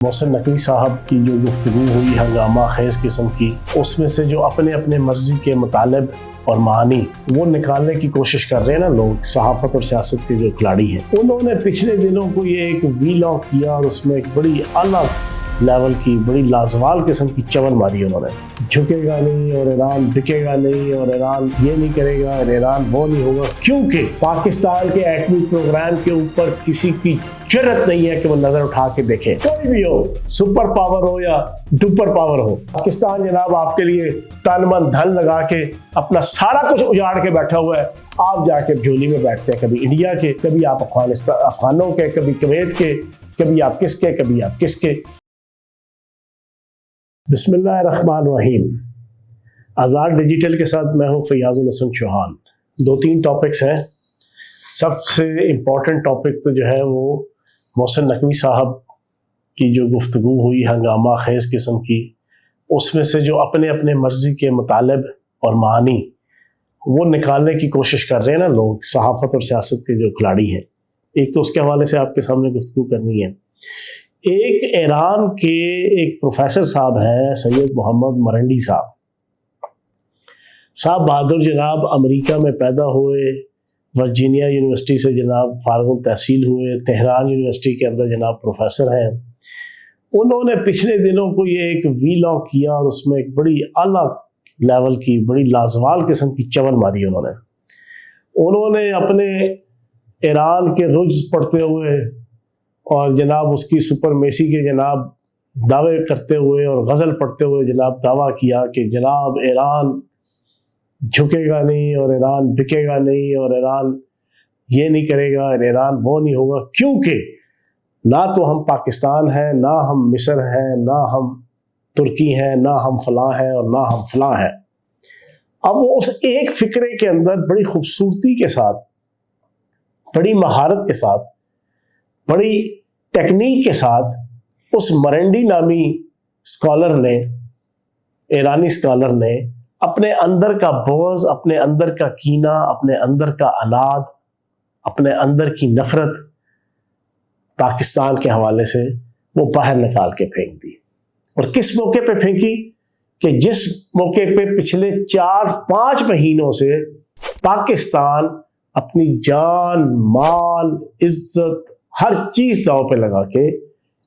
محسن نقوی صاحب کی جو گفتگو ہوئی ہنگامہ خیز قسم کی، اس میں سے جو اپنے مرضی کے مطالب اور معانی وہ نکالنے کی کوشش کر رہے ہیں نا لوگ، صحافت اور سیاست کے جو کھلاڑی ہیں، انہوں نے پچھلے دنوں کو یہ ایک ویلاگ کیا اور اس میں ایک بڑی اعلیٰ لیول کی بڑی لازوال قسم کی چول ماری انہوں نے، جھکے گا نہیں اور ایران بکے گا نہیں اور ایران یہ نہیں کرے گا اور ایران وہ نہیں ہوگا، کیونکہ پاکستان کے ایٹمی پروگرام کے اوپر کسی کی جرت نہیں ہے کہ وہ نظر اٹھا کے دیکھے، کوئی بھی ہو، سپر پاور ہو یا ڈپر پاور ہو۔ پاکستان جناب آپ کے لیے تن من دھن لگا کے اپنا سارا کچھ اجاڑ کے بیٹھا ہوا ہے، آپ جا کے جھولی میں بیٹھتے ہیں، کبھی انڈیا کے، کبھی آپ افغانوں کے، کبھی کویت کے، کبھی آپ کس کے، کبھی آپ کس کے۔ بسم اللہ الرحمن الرحیم۔ آزاد ڈیجیٹل کے ساتھ میں ہوں فیاض الحسن چوہان۔ 2-3 ٹاپکس ہیں۔ سب سے امپورٹنٹ ٹاپک تو جو ہے وہ محسن نقوی صاحب کی جو گفتگو ہوئی ہنگامہ خیز قسم کی، اس میں سے جو اپنے مرضی کے مطالب اور معانی وہ نکالنے کی کوشش کر رہے ہیں نا لوگ، صحافت اور سیاست کے جو کھلاڑی ہیں، ایک تو اس کے حوالے سے آپ کے سامنے گفتگو کرنی ہے۔ ایک ایران کے ایک پروفیسر صاحب ہیں سید محمد مرنڈی صاحب بہادر جناب، امریکہ میں پیدا ہوئے، ورجینیا یونیورسٹی سے جناب فارغ التحصیل ہوئے، تہران یونیورسٹی کے اندر جناب پروفیسر ہیں۔ انہوں نے پچھلے دنوں کو یہ ایک ویلاگ کیا اور اس میں ایک بڑی اعلیٰ لیول کی بڑی لازوال قسم کی چول ماری انہوں نے اپنے ایران کے رجز پڑھتے ہوئے اور جناب اس کی سپرمیسی کے جناب دعوے کرتے ہوئے اور غزل پڑھتے ہوئے جناب دعویٰ کیا کہ جناب ایران جھکے گا نہیں اور ایران بکے گا نہیں اور ایران یہ نہیں کرے گا اور ایران وہ نہیں ہوگا، کیونکہ نہ تو ہم پاکستان ہیں، نہ ہم مصر ہیں، نہ ہم ترکی ہیں، نہ ہم فلاں ہیں اور نہ ہم فلاں ہیں۔ اب وہ اس ایک فکرے کے اندر بڑی خوبصورتی کے ساتھ، بڑی مہارت کے ساتھ، بڑی ٹیکنیک کے ساتھ اس مرنڈی نامی اسکالر نے، ایرانی اسکالر نے اپنے اندر کا بغض، اپنے اندر کا کینہ، اپنے اندر کا عناد، اپنے اندر کی نفرت پاکستان کے حوالے سے وہ باہر نکال کے پھینک دی۔ اور کس موقع پہ پھینکی؟ کہ جس موقع پہ پچھلے 4-5 مہینوں سے پاکستان اپنی جان، مال، عزت، ہر چیز داؤ پہ لگا کے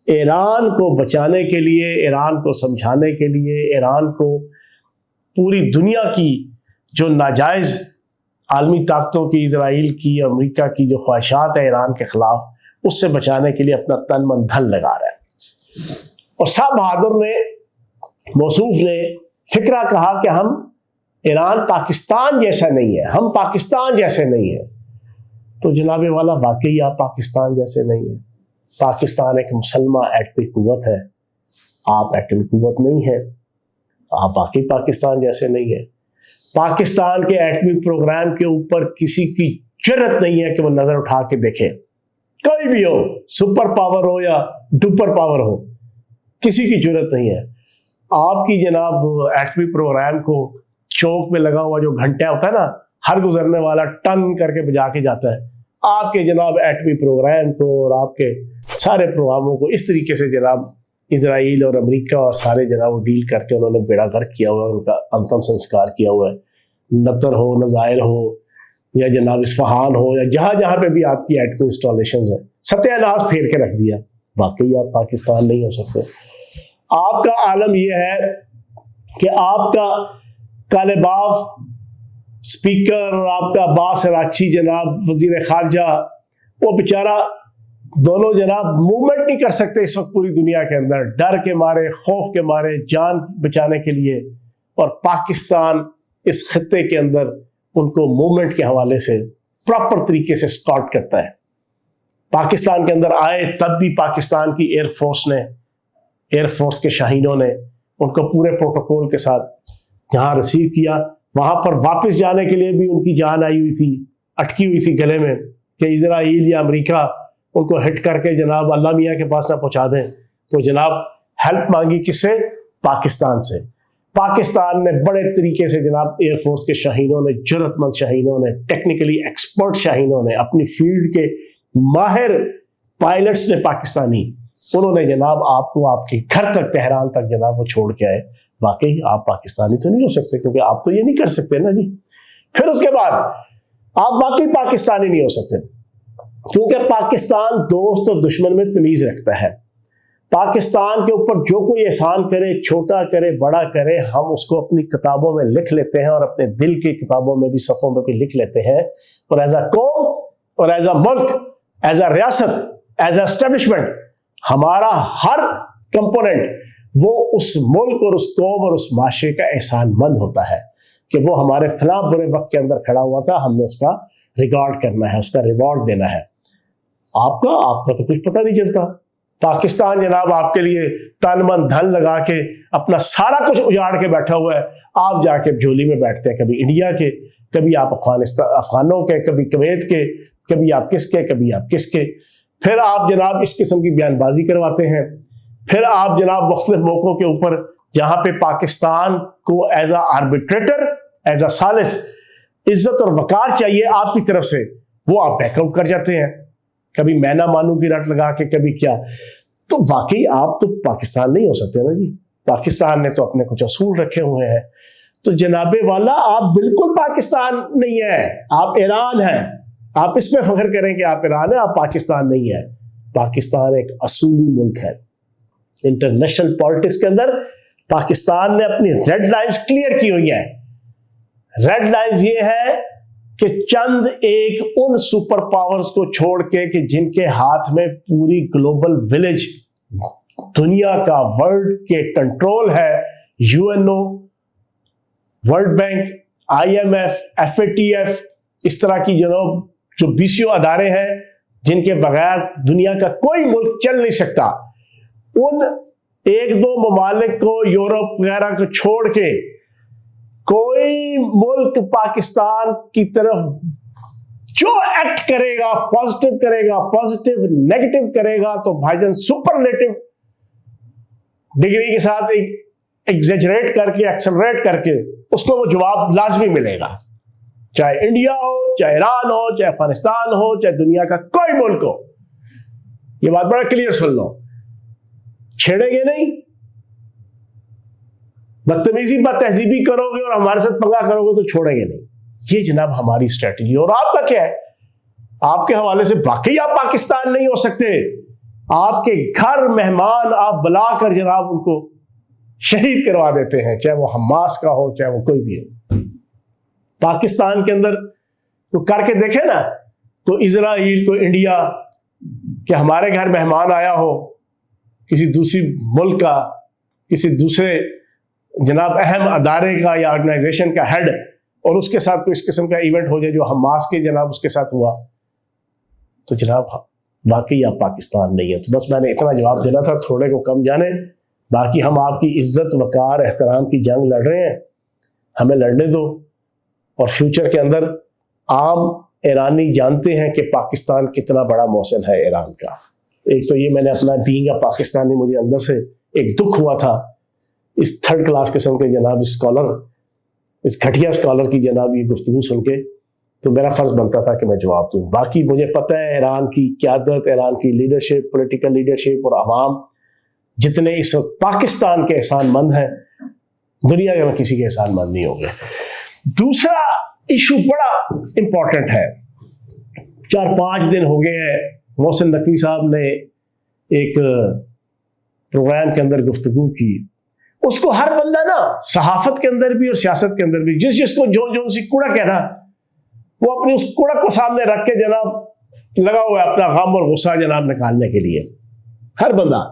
ایران کو بچانے کے لیے، ایران کو سمجھانے کے لیے، ایران کو پوری دنیا کی جو ناجائز عالمی طاقتوں کی، اسرائیل کی، امریکہ کی جو خواہشات ہیں ایران کے خلاف، اس سے بچانے کے لیے اپنا تن من دھن لگا رہا ہے۔ اور صاحب بہادر نے، موصوف نے فکرہ کہا کہ ہم ایران پاکستان جیسا نہیں ہے، ہم پاکستان جیسے نہیں ہیں۔ تو جناب والا واقعی آپ پاکستان جیسے نہیں ہیں۔ پاکستان ایک مسلمہ ایٹمی قوت ہے، آپ ایٹمی قوت نہیں ہیں، آپ واقعی پاکستان جیسے نہیں ہیں۔ پاکستان کے ایٹمی پروگرام کے اوپر کسی کی جرت نہیں ہے کہ وہ نظر اٹھا کے دیکھے، کوئی بھی ہو، سپر پاور ہو یا ڈپر پاور ہو، کسی کی جرت نہیں ہے۔ آپ کی جناب ایٹمی پروگرام کو چوک میں لگا ہوا جو گھنٹہ ہوتا ہے نا، ہر گزرنے والا ٹن کر کے بجا کے جاتا ہے، آپ کے جناب ایٹمی پروگرام کو اور آپ کے سارے پروگراموں کو اس طریقے سے جناب اسرائیل اور امریکہ اور سارے جناب ڈیل کر کے انہوں نے بیڑا غرق کیا ہوا ہے، ان کا انتم سنسکار کیا ہوا ہے۔ نطر ہو، نظائر ہو یا جناب اصفہان ہو یا جہاں جہاں پہ بھی آپ کی ایٹمی انسٹالیشنز ہیں، ستیہ ناش پھیر کے رکھ دیا۔ واقعی آپ پاکستان نہیں ہو سکتے۔ آپ کا عالم یہ ہے کہ آپ کا کالباف اسپیکر اور آپ کا عباس عراقچی جناب وزیر خارجہ، وہ بیچارہ دونوں جناب موومنٹ نہیں کر سکتے اس وقت پوری دنیا کے اندر، ڈر کے مارے، خوف کے مارے، جان بچانے کے لیے، اور پاکستان اس خطے کے اندر ان کو موومنٹ کے حوالے سے پراپر طریقے سے اسکاٹ کرتا ہے۔ پاکستان کے اندر آئے تب بھی پاکستان کی ایئر فورس نے، ایئر فورس کے شاہینوں نے ان کو پورے پروٹوکول کے ساتھ یہاں ریسیو کیا۔ وہاں پر واپس جانے کے لیے بھی ان کی جان آئی ہوئی تھی، اٹکی ہوئی تھی گلے میں کہ اسرائیل یا امریکہ ان کو ہٹ کر کے جناب اللہ میاں کے پاس نہ پہنچا دیں۔ تو جناب ہیلپ مانگی کس سے؟ پاکستان سے۔ پاکستان نے بڑے طریقے سے جناب ایئر فورس کے شاہینوں نے، جرت مند شاہینوں نے، ٹیکنیکلی ایکسپرٹ شاہینوں نے، اپنی فیلڈ کے ماہر پائلٹس نے، پاکستانی انہوں نے جناب آپ کو آپ کے گھر تک تہران تک جناب وہ چھوڑ کے آئے. واقعی آپ پاکستانی تو نہیں ہو سکتے کیونکہ آپ تو یہ نہیں کر سکتے نا جی. پھر اس کے بعد آپ واقعی پاکستانی نہیں ہو سکتے کیونکہ پاکستان دوست اور دشمن میں تمیز رکھتا ہے. پاکستان کے اوپر جو کوئی احسان کرے, چھوٹا کرے بڑا کرے, ہم اس کو اپنی کتابوں میں لکھ لیتے ہیں اور اپنے دل کی کتابوں میں بھی صفوں میں بھی لکھ لیتے ہیں. اور ایز اے قوم اور as a Malik, as a ریاست, ایز اے اسٹیبلشمنٹ, ہمارا ہر کمپوننٹ وہ اس ملک اور اس قوم اور اس معاشرے کا احسان مند ہوتا ہے کہ وہ ہمارے فلاں برے وقت کے اندر کھڑا ہوا تھا, ہم نے اس کا ریگارڈ کرنا ہے, اس کا ریوارڈ دینا ہے. آپ کا تو کچھ پتہ نہیں چلتا. پاکستان جناب آپ کے لیے تن من دھن لگا کے اپنا سارا کچھ اجاڑ کے بیٹھا ہوا ہے. آپ جا کے جھولی میں بیٹھتے ہیں, کبھی انڈیا کے, کبھی آپ افغانوں کے, کبھی کویت کے, کبھی آپ کس کے, کبھی آپ کس کے. پھر آپ جناب اس قسم کی بیان بازی کرواتے ہیں. پھر آپ جناب مختلف موقعوں کے اوپر جہاں پہ پاکستان کو as a arbitrator, as a ثالث عزت اور وقار چاہیے آپ کی طرف سے, وہ آپ بیک آؤٹ کر جاتے ہیں. کبھی میں نہ مانوں کی رٹ لگا کے, کبھی کیا. تو واقعی آپ تو پاکستان نہیں ہو سکتے نا جی. پاکستان نے تو اپنے کچھ اصول رکھے ہوئے ہیں. تو جناب والا آپ بالکل پاکستان نہیں ہیں, آپ ایران ہیں. آپ اس پہ فخر کریں کہ آپ ایران ہیں, آپ پاکستان نہیں ہیں. پاکستان ایک اصولی ملک ہے. انٹرنیشنل پالیٹکس کے اندر پاکستان نے اپنی ریڈ لائنز کلیئر کی ہوئی ہیں. ریڈ لائنز یہ ہے کہ چند ایک ان سپر پاورز کو چھوڑ کے کہ جن کے ہاتھ میں پوری گلوبل ولیج, دنیا کا, ورلڈ کے کنٹرول ہے, U N O, World Bank, I M F, F A T F, اس طرح کی جو بی سی او ادارے ہیں جن کے بغیر دنیا کا کوئی ملک چل نہیں سکتا. ان ایک دو ممالک کو, یورپ وغیرہ کو چھوڑ کے کوئی ملک پاکستان کی طرف جو ایکٹ کرے گا, پازیٹیو کرے گا, پازیٹیو نیگیٹو کرے گا, تو بھائی جان سپرلیٹو ڈگری کے ساتھ ایگزیجریٹ کر کے, ایکسلریٹ کر کے اس کو وہ جواب لازمی ملے گا. چاہے انڈیا ہو, چاہے ایران ہو, چاہے افغانستان ہو, چاہے دنیا کا کوئی ملک ہو. یہ بات بڑا کلیئر سن لو. چھیڑیں گے نہیں, بدتمیزی بد تہذیبی کرو گے اور ہمارے ساتھ پنگا کرو گے تو چھوڑیں گے نہیں. یہ جناب ہماری اسٹریٹجی. اور آپ کا کیا ہے؟ آپ کے حوالے سے واقعی آپ پاکستان نہیں ہو سکتے. آپ کے گھر مہمان آپ بلا کر جناب ان کو شہید کروا دیتے ہیں, چاہے وہ حماس کا ہو, چاہے وہ کوئی بھی ہو. پاکستان کے اندر تو کر کے دیکھیں نا, تو اسرائیل کو انڈیا, کہ ہمارے گھر مہمان آیا ہو کسی دوسری ملک کا, کسی دوسرے جناب اہم ادارے کا یا آرگنائزیشن کا ہیڈ, اور اس کے ساتھ کوئی اس قسم کا ایونٹ ہو جائے جو حماس کے جناب اس کے ساتھ ہوا, تو جناب واقعی آپ پاکستان نہیں ہے. تو بس میں نے اتنا جواب دینا تھا, تھوڑے کو کم جانے. باقی ہم آپ کی عزت, وقار, احترام کی جنگ لڑ رہے ہیں, ہمیں لڑنے دو. اور فیوچر کے اندر عام ایرانی جانتے ہیں کہ پاکستان کتنا بڑا محسن ہے ایران کا. ایک تو یہ میں نے اپنا بینگ اے پاکستانی, مجھے اندر سے ایک دکھ ہوا تھا اس تھرڈ کلاس قسم کے جناب اسکالر, اس گھٹیا اسکالر کی جناب یہ گفتگو سن کے, تو میرا فرض بنتا تھا کہ میں جواب دوں. باقی مجھے پتہ ہے ایران کی قیادت, ایران کی لیڈرشپ, پولیٹیکل لیڈرشپ اور عوام جتنے اس وقت پاکستان کے احسان مند ہیں, دنیا میں کسی کے احسان مند نہیں ہوں گے. دوسرا ایشو بڑا امپورٹنٹ ہے. 4-5 دن ہو گئے ہیں محسن نقوی صاحب نے ایک پروگرام کے اندر گفتگو کی. اس کو ہر بندہ نا, صحافت کے اندر بھی اور سیاست کے اندر بھی, جس کو جو سی کوڑک ہے نا, وہ اپنی اس کوڑک کو سامنے رکھ کے جناب لگا ہوا ہے اپنا غم اور غصہ جناب نکالنے کے لیے. ہر بندہ.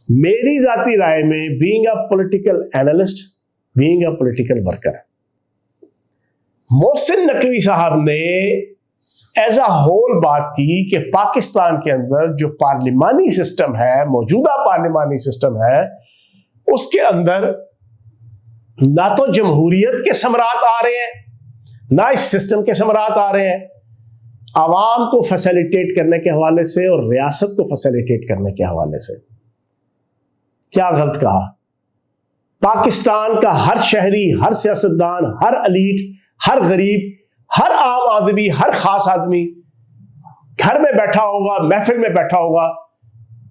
میری ذاتی رائے میں, being a political analyst, being a political worker, Mohsin Naqvi صاحب نے ایز اے ہول بات کی کہ پاکستان کے اندر جو پارلیمانی سسٹم ہے, موجودہ پارلیمانی سسٹم ہے, اس کے اندر نہ تو جمہوریت کے ثمرات آ رہے ہیں, نہ اس سسٹم کے ثمرات آ رہے ہیں. عوام کو فیسیلیٹیٹ کرنے کے حوالے سے اور ریاست کو فیسیلیٹیٹ کرنے کے حوالے سے کیا غلط کہا. پاکستان کا ہر شہری, ہر سیاستدان, ہر ایلیٹ, ہر غریب, ہر عام آدمی, ہر خاص آدمی گھر میں بیٹھا ہوگا, محفل میں بیٹھا ہوگا,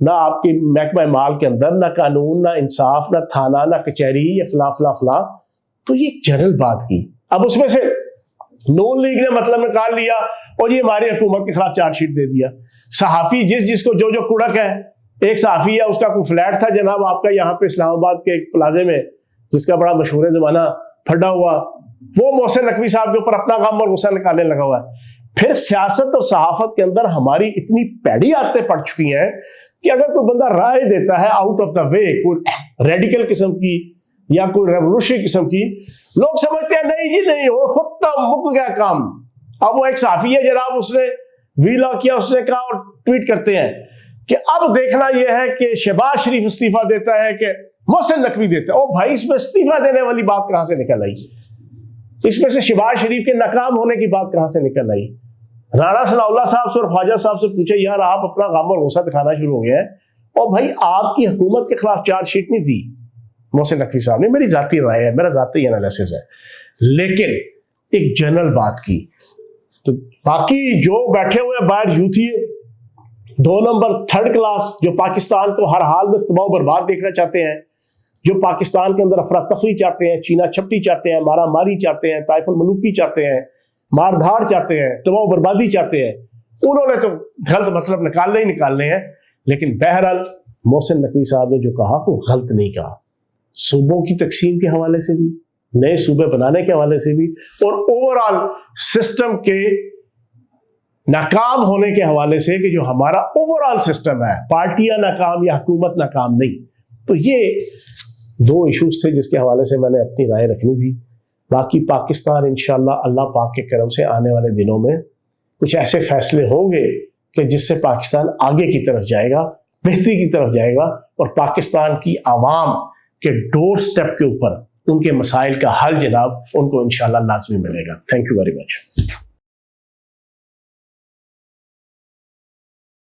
نہ آپ کی محکمہ مال کے اندر، نہ قانون، نہ انصاف، نہ تھانہ، نہ کچہری، یا فلاں فلاں فلاں. تو یہ ایک جنرل بات کی. اب اس میں سے نون لیگ نے مطلب نکال لیا اور یہ ہماری حکومت کے خلاف چارج شیٹ دے دیا. صحافی جس کو جو کڑک ہے، ایک صحافی ہے، اس کا کوئی فلیٹ تھا جناب آپ کا یہاں پہ اسلام آباد کے ایک پلازے میں، جس کا بڑا مشہور زمانہ پھڈا ہوا، وہ محسن نقوی صاحب کے اوپر اپنا غم اور غصہ نکالنے لگا ہوا ہے. پھر سیاست اور صحافت کے اندر ہماری اتنی پیڑی عادتیں پڑ چکی ہیں کہ اگر کوئی بندہ رائے دیتا ہے آؤٹ آف دا وے، کوئی ریڈیکل قسم کی یا کوئی ریولوشنری قسم کی، لوگ سمجھتے ہیں نہیں جی نہیں، وہ خود مک گیا کام. اب وہ ایک صحافی ہے جناب، اس نے ویلا کیا، اس نے کہا اور ٹویٹ کرتے ہیں کہ اب دیکھنا یہ ہے کہ شہباز شریف استعفیٰ دیتا ہے کہ محسن نقوی دیتا ہے. او بھائی، اس میں استعفیٰ دینے والی بات کہاں سے نکل آئی؟ اس میں سے شہباز شریف کے ناکام ہونے کی بات کہاں سے نکل آئی؟ رانا ثناء اللہ صاحب سے اور خواجہ صاحب سے پوچھے، یار آپ اپنا غم اور غصہ دکھانا شروع ہو گیا ہے، اور بھائی آپ کی حکومت کے خلاف چارج شیٹ نہیں دی محسن نقوی صاحب نے. میری ذاتی رائے ہے، میرا ذاتی انالیسس ہے، لیکن ایک جنرل بات کی. تو باقی جو بیٹھے ہوئے ہیں باہر یوتھی 2 نمبر 3rd کلاس، جو پاکستان کو ہر حال میں تباہ و برباد دیکھنا چاہتے ہیں، جو پاکستان کے اندر افراتفری چاہتے ہیں، چینا چھپٹی چاہتے ہیں، مارا ماری چاہتے ہیں، طائف الملوکی چاہتے ہیں، مار دھاڑ چاہتے ہیں، تباہ و بربادی چاہتے ہیں، انہوں نے تو غلط مطلب نکالنے ہی نکالنے ہیں. لیکن بہرحال محسن نقوی صاحب نے جو کہا وہ غلط نہیں کہا. صوبوں کی تقسیم کے حوالے سے بھی، نئے صوبے بنانے کے حوالے سے بھی، اور اوور آل سسٹم کے ناکام ہونے کے حوالے سے کہ جو ہمارا اوور آل سسٹم ہے، پارٹیاں ناکام یا حکومت ناکام نہیں. تو یہ 2 ایشوز تھے جس کے حوالے سے میں نے اپنی رائے رکھنی تھی. باقی پاکستان انشاءاللہ اللہ پاک کے کرم سے آنے والے دنوں میں کچھ ایسے فیصلے ہوں گے کہ جس سے پاکستان آگے کی طرف جائے گا، بہتری کی طرف جائے گا، اور پاکستان کی عوام کے ڈور سٹیپ کے اوپر ان کے مسائل کا حل جناب ان کو انشاءاللہ لازمی ملے گا. Thank you very much.